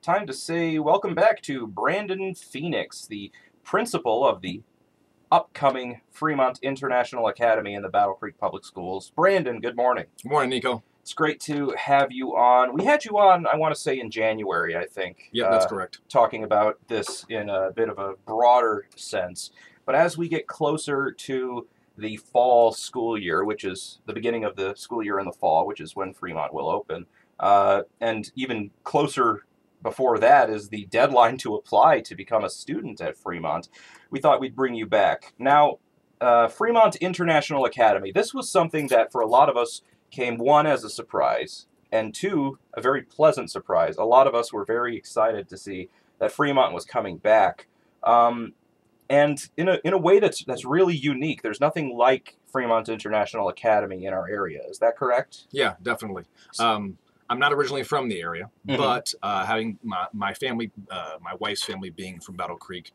time to say welcome back to Brandon Phenix, the principal of the upcoming Fremont International Academy in the Battle Creek Public Schools. Brandon, good morning. Good morning, Nico. It's great to have you on. We had you on, I want to say, in January, I think. Yep, that's correct. Talking about this in a bit of a broader sense. But as we get closer to the fall school year, which is the beginning of the school year in the fall, which is when Fremont will open, and even closer before that is the deadline to apply to become a student at Fremont, we thought we'd bring you back. Now, Fremont International Academy, this was something that for a lot of us came, one, as a surprise, and two, a very pleasant surprise. A lot of us were very excited to see that Fremont was coming back. And in a way that's really unique. There's nothing like Fremont International Academy in our area. Is that correct? Yeah, definitely. I'm not originally from the area, but having my family, my wife's family being from Battle Creek,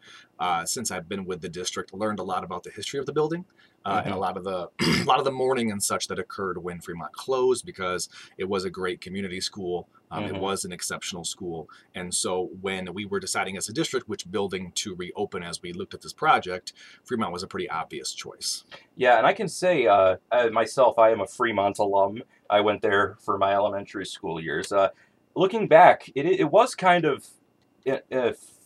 since I've been with the district, learned a lot about the history of the building and a lot of the mourning and such that occurred when Fremont closed, because it was a great community school. It was an exceptional school. And so when we were deciding as a district which building to reopen as we looked at this project, Fremont was a pretty obvious choice. Yeah, and I can say myself, I am a Fremont alum. I went there for my elementary school years. Looking back, it was kind of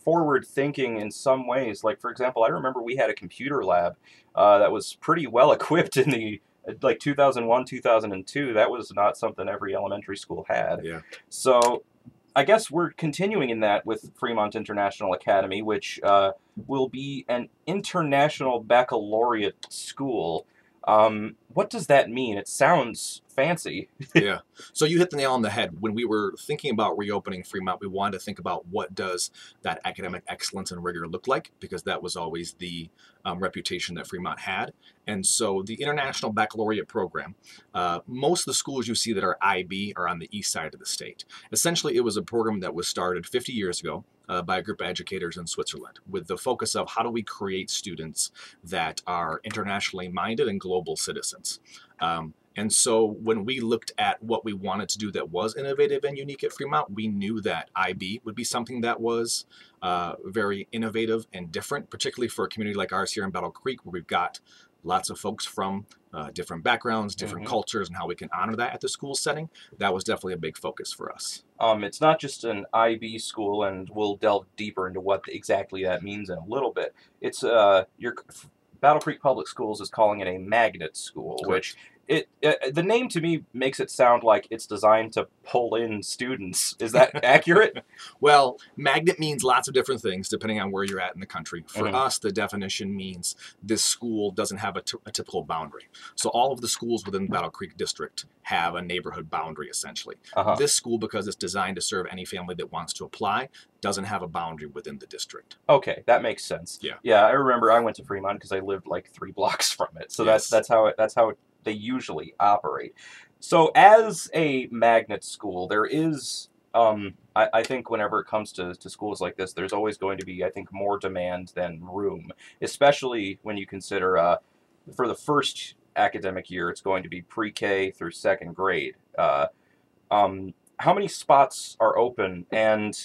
forward thinking in some ways. Like, for example, I remember we had a computer lab that was pretty well equipped in the like 2001, 2002. That was not something every elementary school had. Yeah. So I guess we're continuing in that with Fremont International Academy, which will be an international baccalaureate school. What does that mean? It sounds fancy. Yeah. So you hit the nail on the head. When we were thinking about reopening Fremont, we wanted to think about what does that academic excellence and rigor look like, because that was always the reputation that Fremont had. And so the International Baccalaureate program, most of the schools you see that are IB are on the east side of the state. Essentially, it was a program that was started 50 years ago by a group of educators in Switzerland, with the focus of how do we create students that are internationally minded and global citizens. And so when we looked at what we wanted to do that was innovative and unique at Fremont, we knew that IB would be something that was very innovative and different, particularly for a community like ours here in Battle Creek, where we've got lots of folks from different backgrounds, different cultures, and how we can honor that at the school setting. That was definitely a big focus for us. It's not just an IB school, and we'll delve deeper into what exactly that means in a little bit. It's your Battle Creek Public Schools is calling it a magnet school, Correct. Which the name to me makes it sound like it's designed to pull in students. Is that accurate? Well, magnet means lots of different things depending on where you're at in the country. For us, the definition means this school doesn't have a typical boundary. So all of the schools within the Battle Creek district have a neighborhood boundary, essentially. This school, because it's designed to serve any family that wants to apply, doesn't have a boundary within the district. Okay, that makes sense. Yeah. Yeah, I remember I went to Fremont because I lived like 3 blocks from it. So Yes. that's how they usually operate. So as a magnet school, there is, I think whenever it comes to schools like this, there's always going to be, I think, more demand than room, especially when you consider for the first academic year, it's going to be pre-K through 2nd grade. How many spots are open, and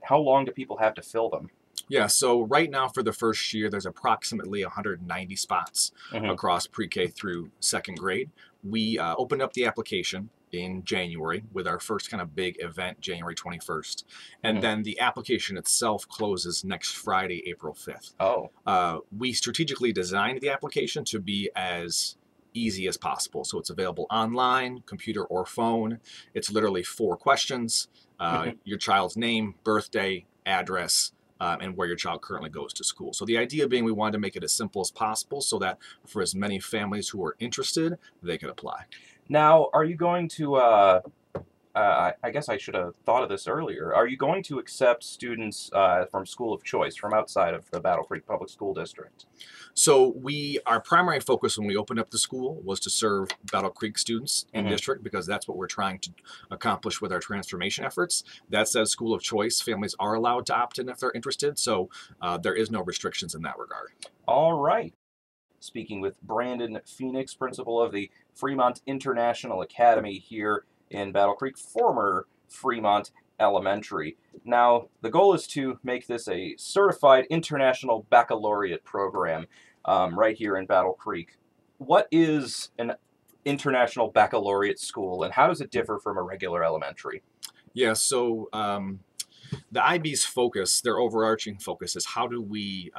how long do people have to fill them? Yeah, so right now for the first year, there's approximately 190 spots across pre-K through 2nd grade. We opened up the application in January with our first kind of big event, January 21st. And then the application itself closes next Friday, April 5th. Oh. We strategically designed the application to be as easy as possible. So it's available online, computer, or phone. It's literally 4 questions, your child's name, birthday, address, and where your child currently goes to school. So the idea being we wanted to make it as simple as possible so that for as many families who are interested, they could apply. Now, are you going to, I guess I should have thought of this earlier, are you going to accept students from school of choice, from outside of the Battle Creek Public School District? So our primary focus when we opened up the school was to serve Battle Creek students in district, because that's what we're trying to accomplish with our transformation efforts. That says school of choice, families are allowed to opt in if they're interested, so there is no restrictions in that regard. All right. Speaking with Brandon Phenix, principal of the Fremont International Academy here in Battle Creek, former Fremont Elementary. Now, the goal is to make this a certified international baccalaureate program right here in Battle Creek. What is an international baccalaureate school, and how does it differ from a regular elementary? Yeah, so the IB's focus, their overarching focus, is how do we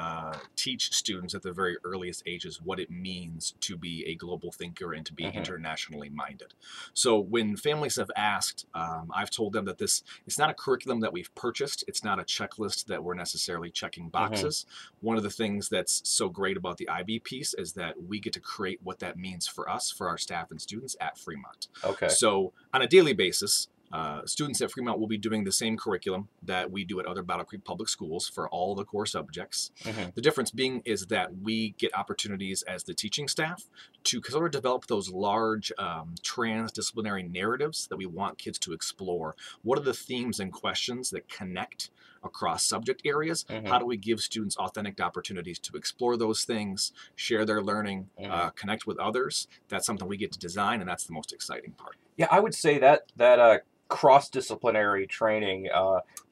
teach students at the very earliest ages what it means to be a global thinker and to be internationally minded. So when families have asked, I've told them that it's not a curriculum that we've purchased. It's not a checklist that we're necessarily checking boxes. One of the things that's so great about the IB piece is that we get to create what that means for us, for our staff and students at Fremont. Okay. So on a daily basis, students at Fremont will be doing the same curriculum that we do at other Battle Creek public schools for all the core subjects. The difference being is that we get opportunities as the teaching staff to sort of develop those large transdisciplinary narratives that we want kids to explore. What are the themes and questions that connect across subject areas? How do we give students authentic opportunities to explore those things, share their learning, connect with others? That's something we get to design, and that's the most exciting part. Yeah, I would say that cross-disciplinary training,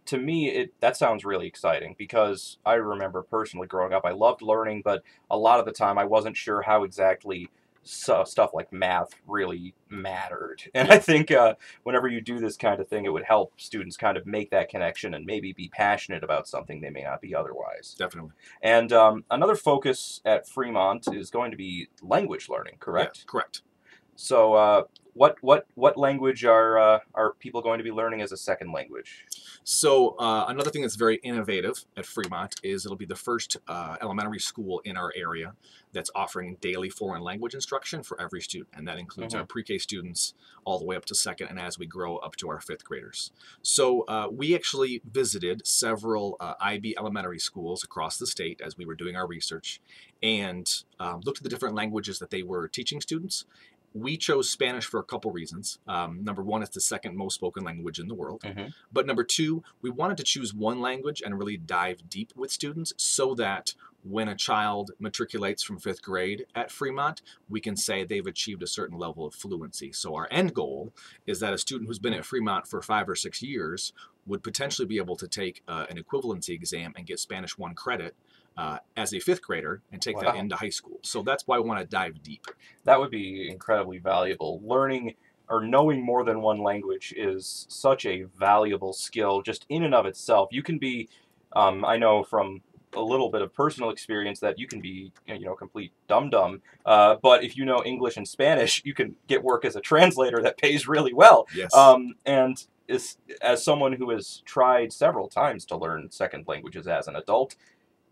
to me, that sounds really exciting, because I remember personally growing up, I loved learning, but a lot of the time I wasn't sure how exactly stuff like math really mattered. And I think whenever you do this kind of thing, it would help students kind of make that connection and maybe be passionate about something they may not be otherwise. Definitely. And another focus at Fremont is going to be language learning, correct? Yeah, correct. So what language are people going to be learning as a second language? So another thing that's very innovative at Fremont is it'll be the first elementary school in our area that's offering daily foreign language instruction for every student, and that includes our pre-K students all the way up to second, and as we grow up to our fifth graders. So we actually visited several IB elementary schools across the state as we were doing our research, and looked at the different languages that they were teaching students. We chose Spanish for a couple reasons. Number one, it's the second most spoken language in the world. But number two, we wanted to choose one language and really dive deep with students so that when a child matriculates from fifth grade at Fremont, we can say they've achieved a certain level of fluency. So our end goal is that a student who's been at Fremont for 5 or 6 years would potentially be able to take an equivalency exam and get Spanish 1 credit as a fifth grader and take that into high school. So that's why we want to dive deep. That would be incredibly valuable. Learning or knowing more than one language is such a valuable skill just in and of itself. You can be, I know from a little bit of personal experience that you can be, complete dum-dum, but if you know English and Spanish, you can get work as a translator that pays really well. Yes. And as someone who has tried several times to learn second languages as an adult,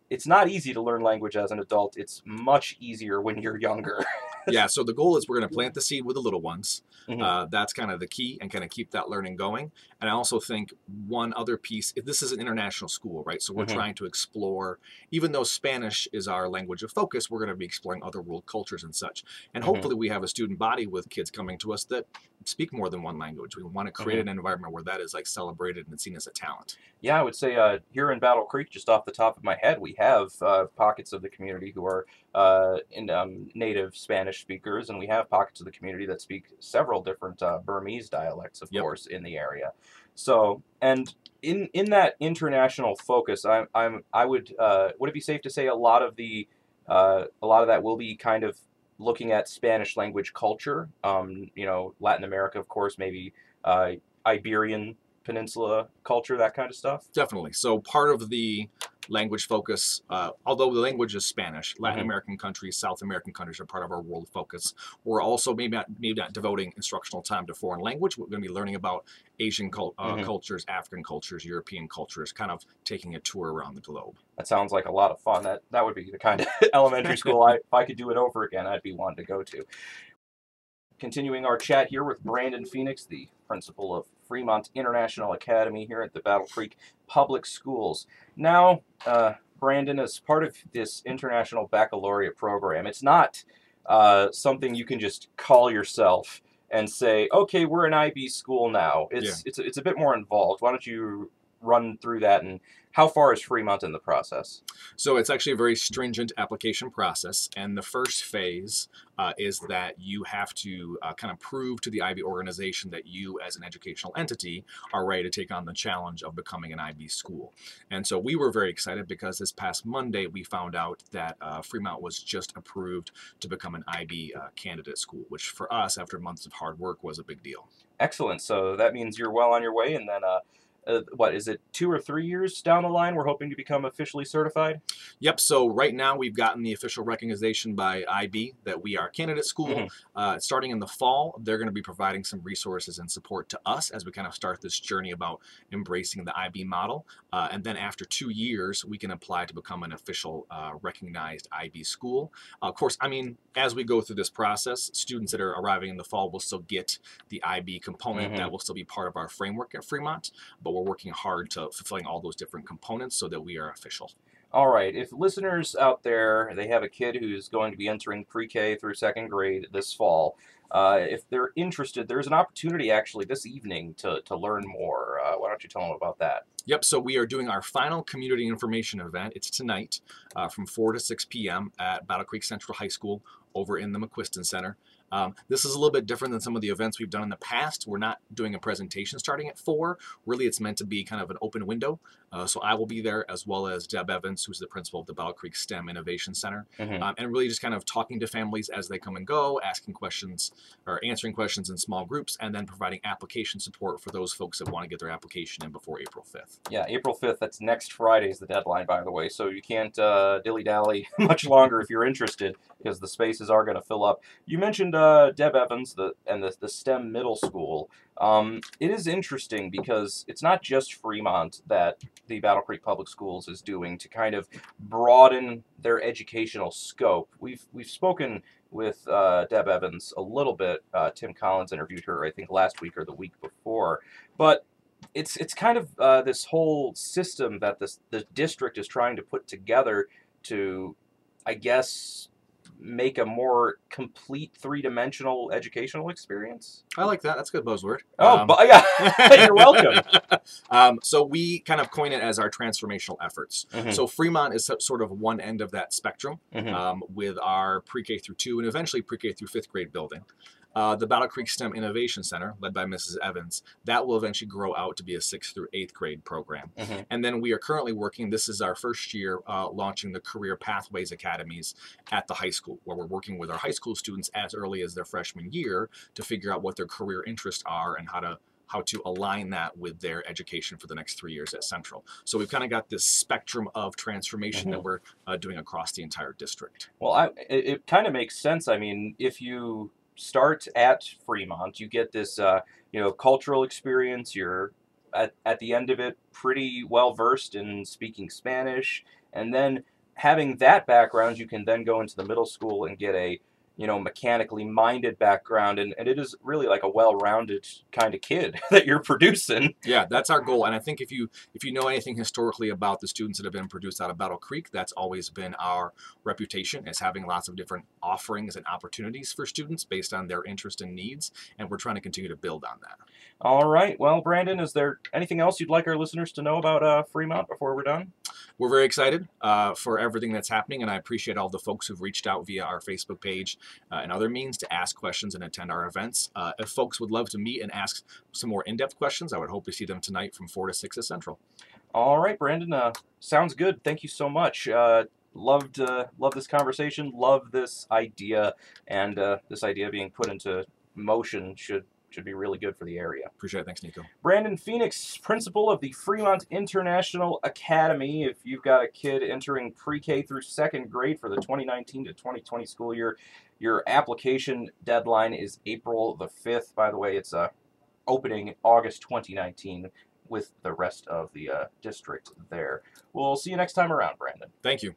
it's not easy to learn language as an adult. It's much easier when you're younger. Yeah, so the goal is we're going to plant the seed with the little ones. That's kind of the key, and kind of keep that learning going. And I also think one other piece, this is an international school, right? So we're trying to explore, even though Spanish is our language of focus, we're going to be exploring other world cultures and such. And hopefully we have a student body with kids coming to us that speak more than one language. We want to create an environment where that is like celebrated and seen as a talent. Yeah, I would say here in Battle Creek, just off the top of my head, we have pockets of the community who are native Spanish speakers, and we have pockets of the community that speak several different Burmese dialects, of course, in the area. So, and in that international focus, would it be safe to say a lot of that will be kind of looking at Spanish language culture? Latin America, of course, maybe Iberian Peninsula culture, that kind of stuff? Definitely. So part of the language focus, although the language is Spanish, Latin American countries, South American countries are part of our world focus. We're also maybe not devoting instructional time to foreign language. We're going to be learning about Asian cultures, African cultures, European cultures, kind of taking a tour around the globe. That sounds like a lot of fun. That would be the kind of elementary school if I could do it over again, I'd be one to go to. Continuing our chat here with Brandon Phenix, the principal of Fremont International Academy here at the Battle Creek Public Schools. Now, Brandon, as part of this International Baccalaureate program, it's not something you can just call yourself and say, okay, we're an IB school now. It's a bit more involved. Why don't you run through that, and how far is Fremont in the process? So it's actually a very stringent application process, and the first phase is that you have to kind of prove to the IB organization that you, as an educational entity, are ready to take on the challenge of becoming an IB school. And so we were very excited because this past Monday we found out that Fremont was just approved to become an IB candidate school, which for us, after months of hard work, was a big deal. Excellent. So that means you're well on your way, and then what is it, 2 or 3 years down the line we're hoping to become officially certified? Yep, so right now we've gotten the official recognition by IB that we are a candidate school. Starting in the fall, they're going to be providing some resources and support to us as we kind of start this journey about embracing the IB model. And then after 2 years, we can apply to become an official recognized IB school. Of course, I mean, as we go through this process, students that are arriving in the fall will still get the IB component. That will still be part of our framework at Fremont, but we're working hard to fulfilling all those different components so that we are official. All right, if listeners out there, they have a kid who's going to be entering pre-K through 2nd grade this fall, if they're interested, there's an opportunity actually this evening to learn more. Why don't you tell them about that? Yep, so we are doing our final community information event. It's tonight from 4 to 6 p.m. at Battle Creek Central High School over in the McQuiston Center. This is a little bit different than some of the events we've done in the past. We're not doing a presentation starting at 4. Really, it's meant to be kind of an open window. So I will be there, as well as Deb Evans, who's the principal of the Battle Creek STEM Innovation Center, and really just kind of talking to families as they come and go, asking questions or answering questions in small groups, and then providing application support for those folks that want to get their application in before April 5th. Yeah, April 5th, that's next Friday is the deadline, by the way, so you can't dilly-dally much longer if you're interested, because the spaces are going to fill up. You mentioned Deb Evans and the STEM middle school. It is interesting because it's not just Fremont that the Battle Creek Public Schools is doing to kind of broaden their educational scope. We've spoken with Deb Evans a little bit. Tim Collins interviewed her, I think, last week or the week before. But it's kind of this whole system that the district is trying to put together to, I guess, make a more complete three-dimensional educational experience. I like that. That's a good buzzword. Oh, but yeah, you're welcome. So we kind of coin it as our transformational efforts. So Fremont is sort of one end of that spectrum with our pre-K through 2 and eventually pre-K through 5th grade building. The Battle Creek STEM Innovation Center, led by Mrs. Evans, that will eventually grow out to be a 6th through 8th grade program. And then we are currently working, this is our first year, launching the Career Pathways Academies at the high school, where we're working with our high school students as early as their freshman year to figure out what their career interests are and how to align that with their education for the next 3 years at Central. So we've kind of got this spectrum of transformation that we're doing across the entire district. Well, it kind of makes sense. I mean, if you start at Fremont, you get this cultural experience. You're at the end of it pretty well versed in speaking Spanish, and then having that background, you can then go into the middle school and get a mechanically minded background, and it is really like a well-rounded kind of kid that you're producing. Yeah, that's our goal. And I think if you know anything historically about the students that have been produced out of Battle Creek, that's always been our reputation, as having lots of different offerings and opportunities for students based on their interest and needs, and we're trying to continue to build on that. All right. Well, Brandon, is there anything else you'd like our listeners to know about Fremont before we're done? We're very excited for everything that's happening, and I appreciate all the folks who've reached out via our Facebook page and other means to ask questions and attend our events. If folks would love to meet and ask some more in-depth questions, I would hope to see them tonight from 4 to 6 at Central. All right, Brandon. Sounds good. Thank you so much. Love this conversation. Love this idea, and this idea being put into motion should be really good for the area. Appreciate it. Thanks, Nico. Brandon Phenix, principal of the Fremont International Academy. If you've got a kid entering pre-K through 2nd grade for the 2019 to 2020 school year, your application deadline is April the 5th. By the way, it's opening August 2019 with the rest of the district there. We'll see you next time around, Brandon. Thank you.